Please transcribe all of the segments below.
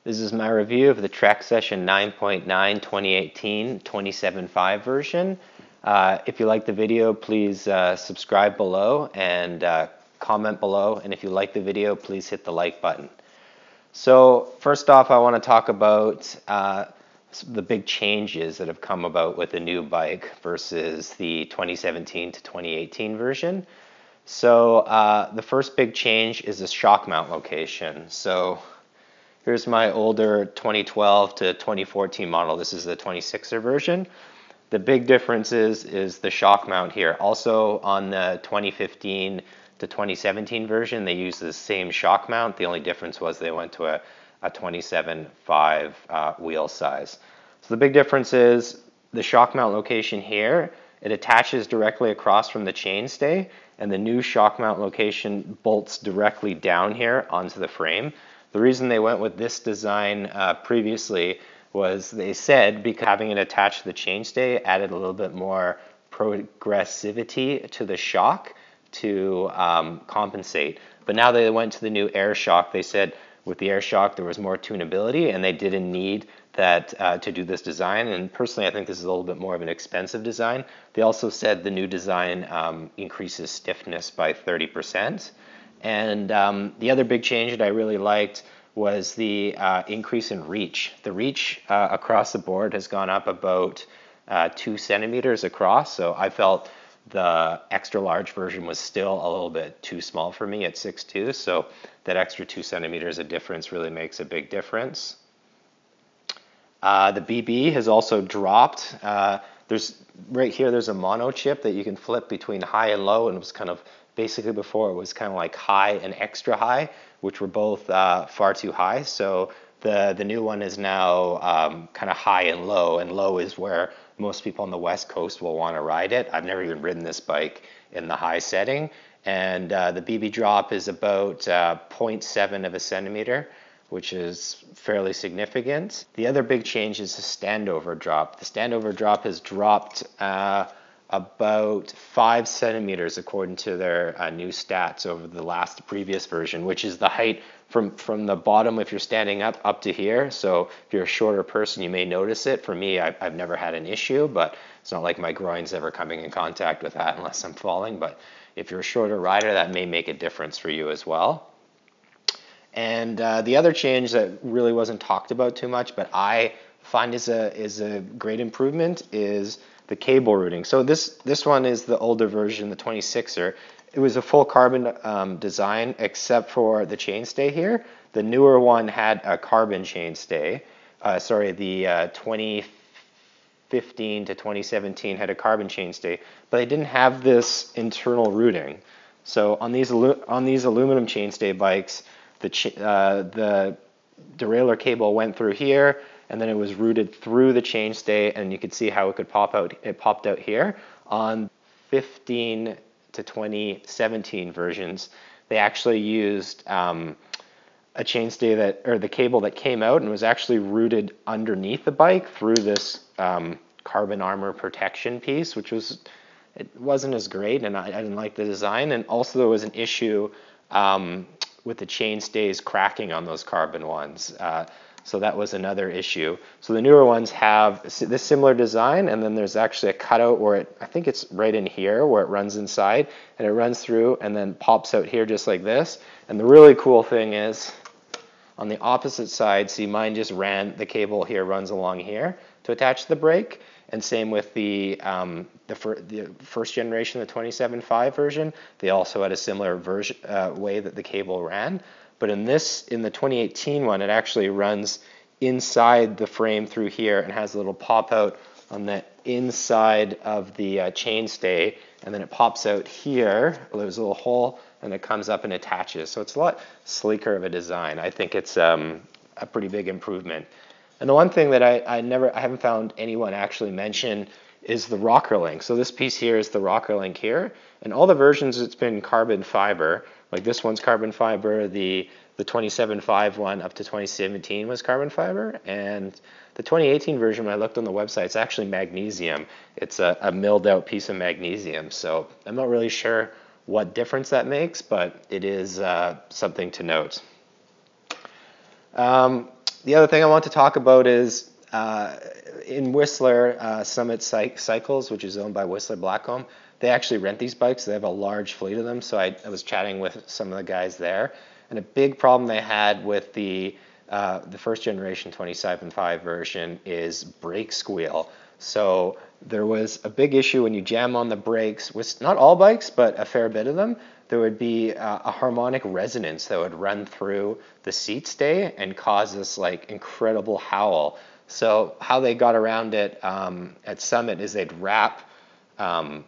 This is my review of the Trek Session 9.9 2018 27.5 version. If you like the video, please subscribe below and comment below. And if you like the video, please hit the like button. So first off, I want to talk about the big changes that have come about with the new bike versus the 2017 to 2018 version. So the first big change is the shock mount location. So here's my older 2012 to 2014 model. This is the 26er version. The big difference is the shock mount here. Also on the 2015 to 2017 version, they use the same shock mount. The only difference was they went to a 27.5 wheel size. So the big difference is the shock mount location here. It attaches directly across from the chainstay, and the new shock mount location bolts directly down here onto the frame. The reason they went with this design previously was they said because having it attached to the chainstay added a little bit more progressivity to the shock to compensate. But now they went to the new air shock. They said with the air shock there was more tunability and they didn't need that to do this design. And personally I think this is a little bit more of an expensive design. They also said the new design increases stiffness by 30%. And the other big change that I really liked was the increase in reach. The reach across the board has gone up about 2 centimeters across, so I felt the extra large version was still a little bit too small for me at 6'2", so that extra 2 centimeters of difference really makes a big difference. The BB has also dropped. Right here there's a mono chip that you can flip between high and low, and it was kind of basically before it was kind of like high and extra high, which were both far too high. So the new one is now kind of high and low is where most people on the West Coast will want to ride it. I've never even ridden this bike in the high setting, and the BB drop is about 0.7 of a centimeter, which is fairly significant. The other big change is the standover drop. The standover drop has dropped about 5 centimeters according to their new stats over the previous version, which is the height from the bottom if you're standing up to here. So if you're a shorter person, you may notice it. For me, I've never had an issue, but it's not like my groin's ever coming in contact with that unless I'm falling. But if you're a shorter rider, that may make a difference for you as well. And the other change that really wasn't talked about too much, but I find is a great improvement, is the cable routing. So this one is the older version, the 26er. It was a full carbon design except for the chainstay here. The newer one had a carbon chainstay. The 2015 to 2017 had a carbon chainstay, but they didn't have this internal routing. So on these aluminum chainstay bikes, the derailleur cable went through here, and then it was routed through the chainstay, and you could see how it could pop out. It popped out here. On 15 to 2017 versions, they actually used a chainstay the cable that came out and was actually routed underneath the bike through this carbon armor protection piece, which it wasn't as great, and I didn't like the design. And also there was an issue with the chainstays cracking on those carbon ones. So that was another issue. So the newer ones have this similar design, and then there's actually a cutout where I think it's right in here where it runs inside, and it runs through and then pops out here just like this. And the really cool thing is on the opposite side, see mine just the cable here runs along here to attach the brake, and same with the first generation, the 27.5 version. They also had a similar way that the cable ran. But in the 2018 one, it actually runs inside the frame through here and has a little pop out on the inside of the chainstay, and then it pops out here. There's a little hole, and it comes up and attaches. So it's a lot sleeker of a design. I think it's a pretty big improvement. And the one thing that I haven't found anyone actually mention is the rocker link. So this piece here is the rocker link here, and all the versions it's been carbon fiber. Like this one's carbon fiber, the 27.5 one up to 2017 was carbon fiber, and the 2018 version, when I looked on the website, it's actually magnesium. It's a milled out piece of magnesium. So I'm not really sure what difference that makes, but it is something to note. The other thing I want to talk about is in Whistler, Summit Cycles, which is owned by Whistler Blackcomb, they actually rent these bikes. They have a large fleet of them. So I was chatting with some of the guys there, and a big problem they had with the first generation 27.5 version is brake squeal. So there was a big issue when you jam on the brakes with not all bikes, but a fair bit of them. There would be a harmonic resonance that would run through the seat stay and cause this like incredible howl. So how they got around it at Summit is they'd wrap bike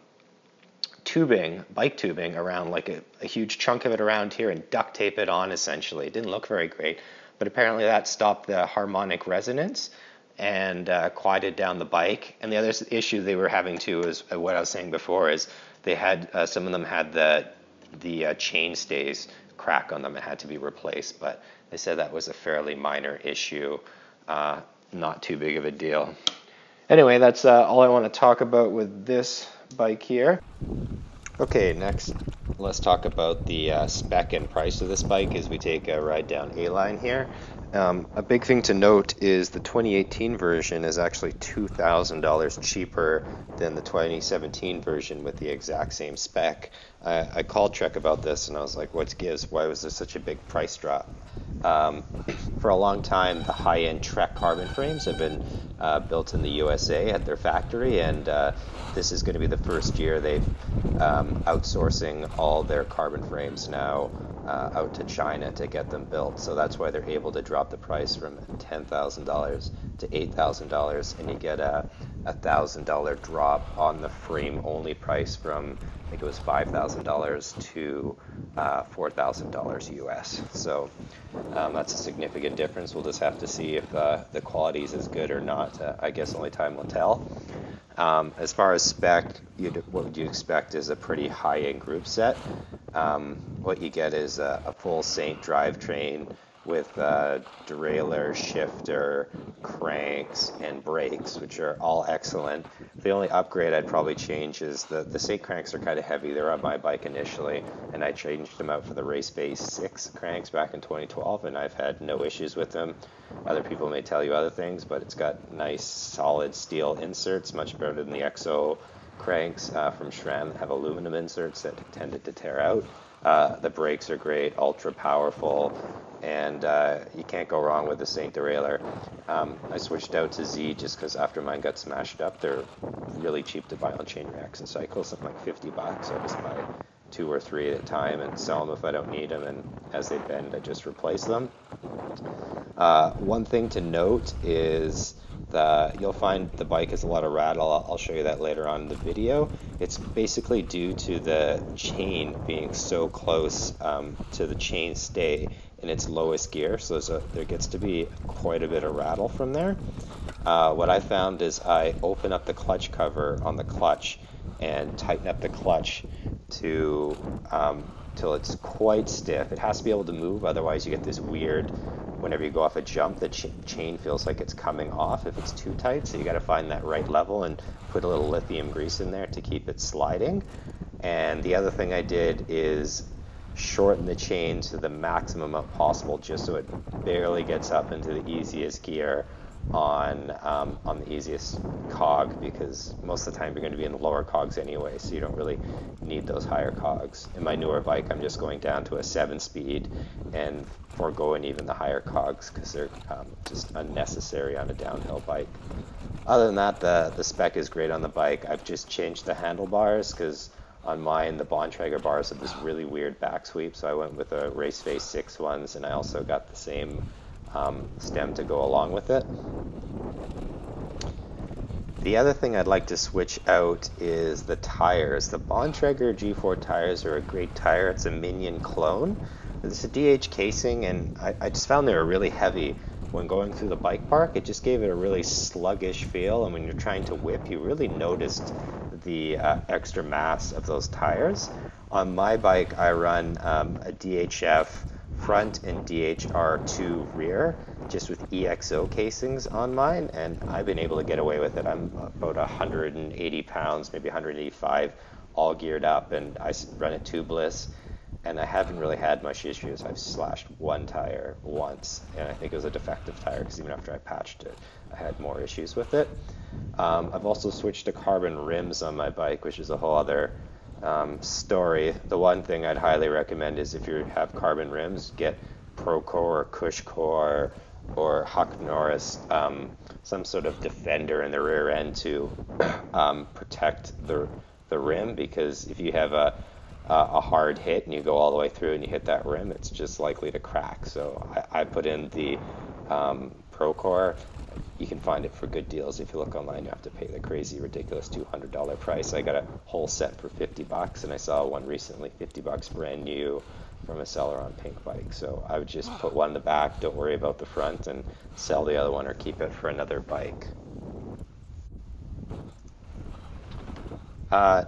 tubing around like a huge chunk of it around here and duct tape it on essentially. It didn't look very great, but apparently that stopped the harmonic resonance and quieted down the bike. And the other issue they were having too is what I was saying before is they had some of them had the chain stays crack on them and had to be replaced, but they said that was a fairly minor issue, not too big of a deal. Anyway, that's all I want to talk about with this bike here. Okay, next let's talk about the spec and price of this bike as we take a ride down A-Line here. A big thing to note is the 2018 version is actually $2,000 cheaper than the 2017 version with the exact same spec. I called Trek about this and I was like, what gives? Why was there such a big price drop? For a long time, the high-end Trek carbon frames have been built in the USA at their factory, and this is going to be the first year they've outsourcing all their carbon frames now out to China to get them built. So that's why they're able to drop the price from $10,000 to $8,000, and you get a $1,000 drop on the frame-only price from, I think it was $5,000 to $4,000 US. So that's a significant difference. We'll just have to see if the quality is as good or not. I guess only time will tell. As far as spec, what would you expect is a pretty high-end group set. What you get is a full Saint drivetrain with derailleur, shifter, cranks, and brakes, which are all excellent. The only upgrade I'd probably change is the Saint cranks are kind of heavy. They're on my bike initially, and I changed them out for the Race Base 6 cranks back in 2012, and I've had no issues with them. Other people may tell you other things, but it's got nice solid steel inserts, much better than the EXO cranks from SRAM that have aluminum inserts that tended to tear out. The brakes are great, ultra powerful, and you can't go wrong with the Saint derailleur. I switched out to Z just because after mine got smashed up, they're really cheap to buy on Chain Reaction Cycles, something like $50. So I just buy 2 or 3 at a time and sell them if I don't need them, and as they bend, I just replace them. One thing to note is you'll find the bike has a lot of rattle. I'll show you that later on in the video. It's basically due to the chain being so close to the chain stay in its lowest gear, so there gets to be quite a bit of rattle from there. What I found is I open up the clutch cover on the clutch and tighten up the clutch to till it's quite stiff. It has to be able to move, otherwise you get this weird, whenever you go off a jump, the chain feels like it's coming off if it's too tight, so you got to find that right level and put a little lithium grease in there to keep it sliding. And the other thing I did is shorten the chain to the maximum possible, just so it barely gets up into the easiest gear on the easiest cog, because most of the time you're going to be in the lower cogs anyway, so you don't really need those higher cogs. In my newer bike, I'm just going down to a 7-speed and foregoing even the higher cogs because they're just unnecessary on a downhill bike. Other than that, the spec is great on the bike. I've just changed the handlebars because on mine the Bontrager bars have this really weird back sweep, so I went with the Race Face 6 ones, and I also got the same stem to go along with it. The other thing I'd like to switch out is the tires. The Bontrager G4 tires are a great tire. It's a Minion clone. It's a DH casing, and I just found they were really heavy. When going through the bike park, it just gave it a really sluggish feel, and when you're trying to whip, you really noticed the extra mass of those tires. On my bike, I run a DHF front and DHR2 rear, just with EXO casings on mine, and I've been able to get away with it. I'm about 180 pounds, maybe 185, all geared up, and I run a tubeless. and I haven't really had much issues. I've slashed one tire once, and I think it was a defective tire because even after I patched it, I had more issues with it. I've also switched to carbon rims on my bike, which is a whole other story. The one thing I'd highly recommend is if you have carbon rims, get Procore or Cushcore or Huck Norris, some sort of defender in the rear end to protect the rim, because if you have a hard hit and you go all the way through and you hit that rim, it's just likely to crack. So I put in the Procore. You can find it for good deals. If you look online, you have to pay the crazy, ridiculous $200 price. I got a whole set for $50, and I saw one recently, $50 brand new from a seller on Pink Bike. So I would just put one in the back, don't worry about the front, and sell the other one or keep it for another bike.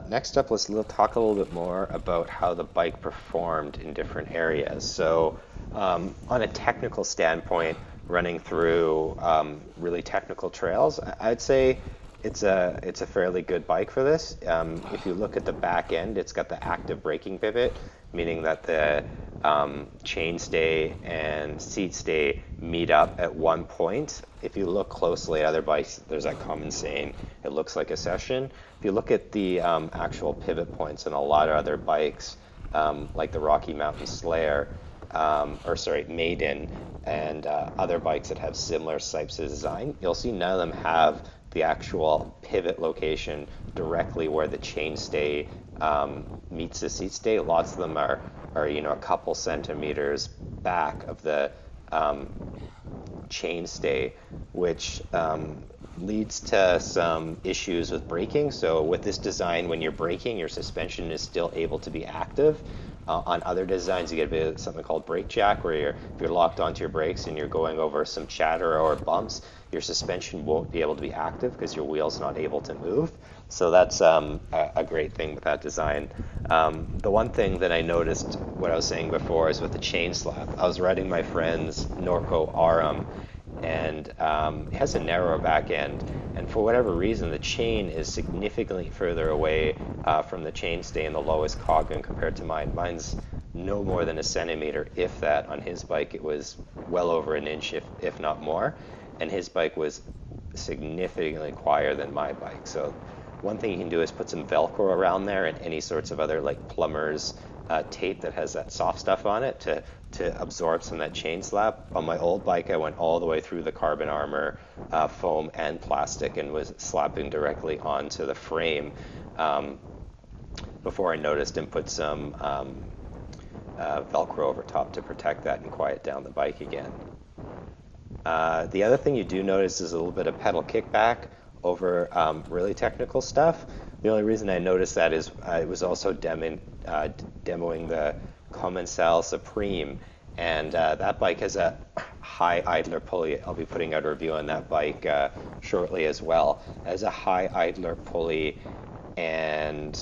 Next up, let's talk a little bit more about how the bike performed in different areas. So on a technical standpoint, running through really technical trails, I'd say it's a fairly good bike for this. If you look at the back end, it's got the active braking pivot, meaning that the chainstay and seat stay meet up at one point. If you look closely at other bikes, there's that common saying, it looks like a session. If you look at the actual pivot points in a lot of other bikes, like the Rocky Mountain Slayer, Maiden, and other bikes that have similar types of design, you'll see none of them have the actual pivot location directly where the chainstay meets the seat stay. Lots of them are a couple centimeters back of the chainstay, which leads to some issues with braking. So with this design, when you're braking, your suspension is still able to be active. On other designs, you get a bit of something called brake jack, where if you're locked onto your brakes and you're going over some chatter or bumps, your suspension won't be able to be active because your wheel's not able to move. So that's a great thing with that design. The one thing that I noticed, what I was saying before, is with the chain slap. I was riding my friend's Norco Arum, and it has a narrower back end, and for whatever reason the chain is significantly further away from the chainstay in the lowest cog compared to mine. Mine's no more than a centimeter, if that. On his bike it was well over an inch, if not more, and his bike was significantly quieter than my bike. So one thing you can do is put some Velcro around there and any sorts of other like plumber's tape that has that soft stuff on it to absorb some of that chain slap. On my old bike, I went all the way through the carbon armor, foam and plastic, and was slapping directly onto the frame before I noticed, and put some Velcro over top to protect that and quiet down the bike again. The other thing you do notice is a little bit of pedal kickback over really technical stuff. The only reason I noticed that is I was also demoing the Commencal Supreme, and that bike has a high idler pulley. I'll be putting out a review on that bike shortly as well. It has a high idler pulley and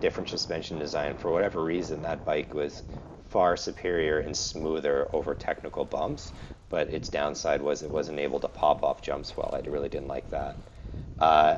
different suspension design. For whatever reason, that bike was far superior and smoother over technical bumps, but its downside was it wasn't able to pop off jumps well. I really didn't like that.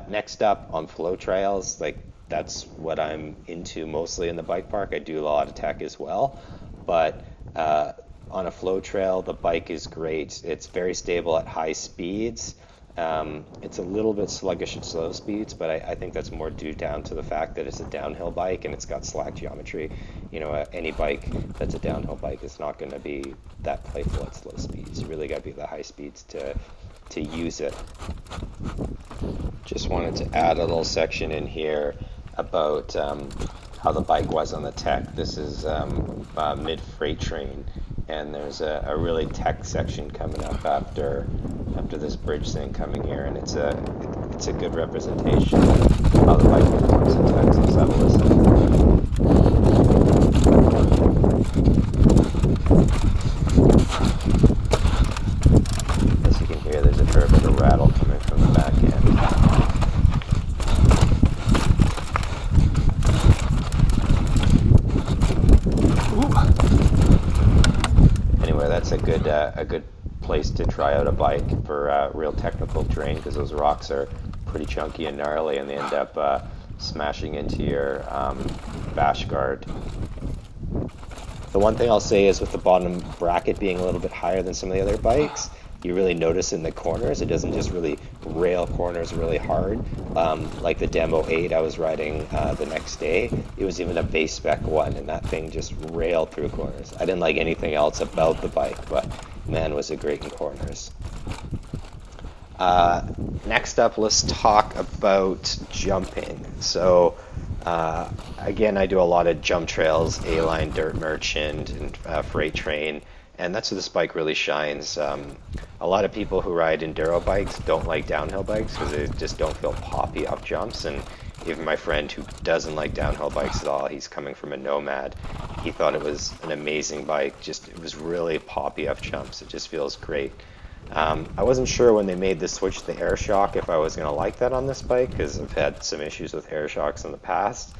Next up, on flow trails, that's what I'm into mostly in the bike park. I do a lot of tech as well, but on a flow trail, the bike is great. It's very stable at high speeds. It's a little bit sluggish at slow speeds, but I think that's more due down to the fact that it's a downhill bike and it's got slack geometry. Any bike that's a downhill bike is not going to be that playful at slow speeds. You really got to be at the high speeds to use it. Just wanted to add a little section in here about how the bike was on the tech. This is mid-freight train, and there's a really tech section coming up after this bridge thing coming here, and it's a good representation of how the bike performs in tech. So let's have a listen. As you can hear, there's a fair bit of rattle coming from the back end. Anyway, that's a good place to try out a bike for real technical terrain, because those rocks are pretty chunky and gnarly, and they end up smashing into your bash guard. The one thing I'll say is with the bottom bracket being a little bit higher than some of the other bikes, you really notice in the corners, it doesn't just really rail corners really hard. Like the Demo 8 I was riding the next day, it was even a base spec one, and that thing just railed through corners. I didn't like anything else about the bike, but man, was it great in corners. Next up, let's talk about jumping. So again, I do a lot of jump trails, A-Line, Dirt Merchant, and Freight Train, and that's where this bike really shines. A lot of people who ride enduro bikes don't like downhill bikes because they just don't feel poppy up jumps, and even my friend who doesn't like downhill bikes at all, he's coming from a Nomad, he thought it was an amazing bike. Just, it was really poppy up jumps. It just feels great. I wasn't sure when they made the switch to the air shock if I was going to like that on this bike, because I've had some issues with air shocks in the past,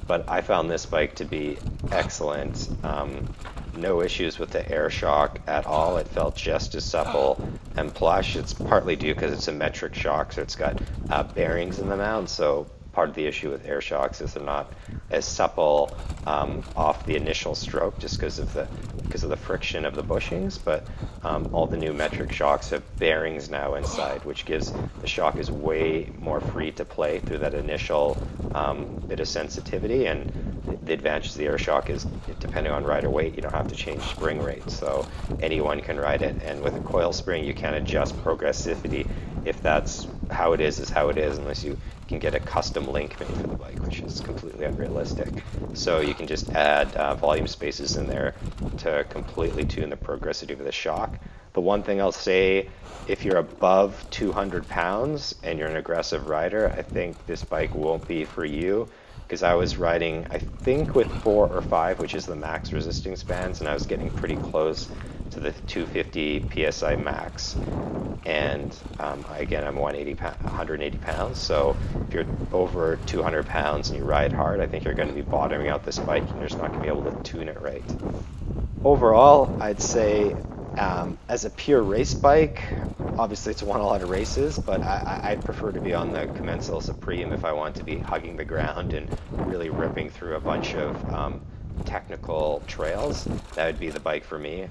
but I found this bike to be excellent. No issues with the air shock at all. It felt just as supple and plush. It's partly due because it's a metric shock, so it's got bearings in the mount, so part of the issue with air shocks is they're not as supple off the initial stroke just because of the friction of the bushings, but all the new metric shocks have bearings now inside, which gives the shock is way more free to play through that initial bit of sensitivity. And the advantage of the air shock is, depending on rider weight, you don't have to change spring rate, so anyone can ride it. And with a coil spring, you can't adjust progressivity. If that's how it is how it is, unless you can get a custom link made for the bike, which is completely unrealistic. So you can just add volume spaces in there to completely tune the progressivity of the shock. The one thing I'll say, if you're above 200 pounds and you're an aggressive rider, I think this bike won't be for you, because I was riding, I think, with 4 or 5, which is the max resisting spans, and I was getting pretty close to the 250 psi max. And again, I'm 180 pounds, so if you're over 200 pounds and you ride hard, I think you're going to be bottoming out this bike and you're just not going to be able to tune it right. Overall, I'd say as a pure race bike, obviously it's won a lot of races, but I'd prefer to be on the Commencal Supreme if I want to be hugging the ground and really ripping through a bunch of technical trails. That would be the bike for me.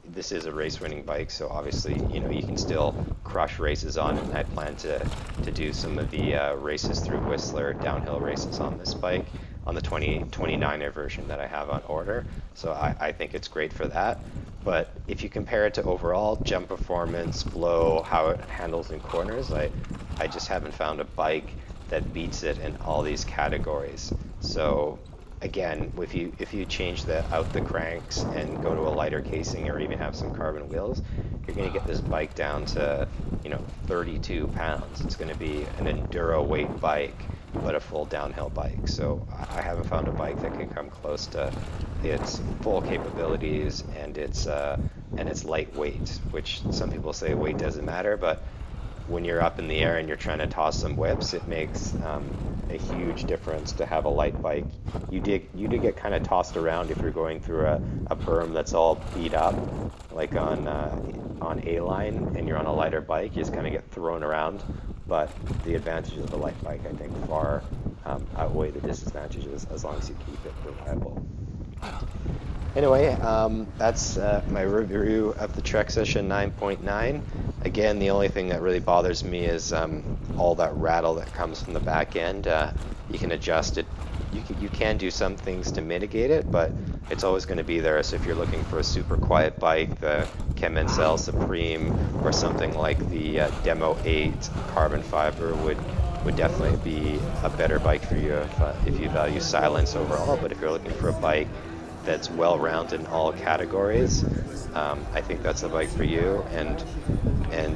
This is a race-winning bike, so obviously, you know, you can still crush races on it, and I plan to do some of the races through Whistler, downhill races on this bike, on the 2029er version that I have on order. So I think it's great for that. But if you compare it to overall jump performance, flow, how it handles in corners, I just haven't found a bike that beats it in all these categories. So again, if you change out the cranks and go to a lighter casing or even have some carbon wheels, you're going to get this bike down to, you know, 32 pounds. It's going to be an enduro weight bike, but a full downhill bike. So I haven't found a bike that can come close to its full capabilities and its lightweight, which some people say weight doesn't matter, but when you're up in the air and you're trying to toss some whips, it makes a huge difference to have a light bike. You do get kind of tossed around if you're going through a berm that's all beat up, like on A-Line, and you're on a lighter bike. You just kind of get thrown around. But the advantages of the light bike, I think, far outweigh the disadvantages as long as you keep it reliable. Anyway, that's my review of the Trek Session 9.9. Again, the only thing that really bothers me is all that rattle that comes from the back end. You can adjust it. You can do some things to mitigate it, but it's always going to be there. So if you're looking for a super quiet bike, the Commencal Supreme or something like the Demo 8 carbon fiber would definitely be a better bike for you if you value silence overall. But if you're looking for a bike that's well-rounded in all categories, I think that's the bike for you. And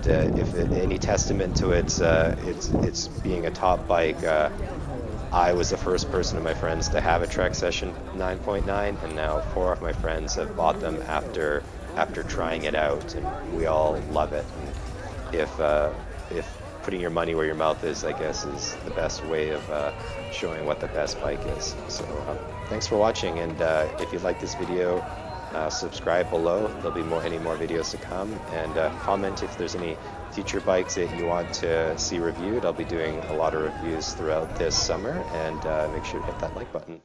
if any testament to it's being a top bike, I was the first person of my friends to have a Trek Session 9.9, and now 4 of my friends have bought them after trying it out, and we all love it. And if putting your money where your mouth is, I guess, is the best way of showing what the best bike is. So thanks for watching, and if you like this video, subscribe below. There'll be any more videos to come, and comment if there's any future bikes that you want to see reviewed. I'll be doing a lot of reviews throughout this summer, and make sure to hit that like button.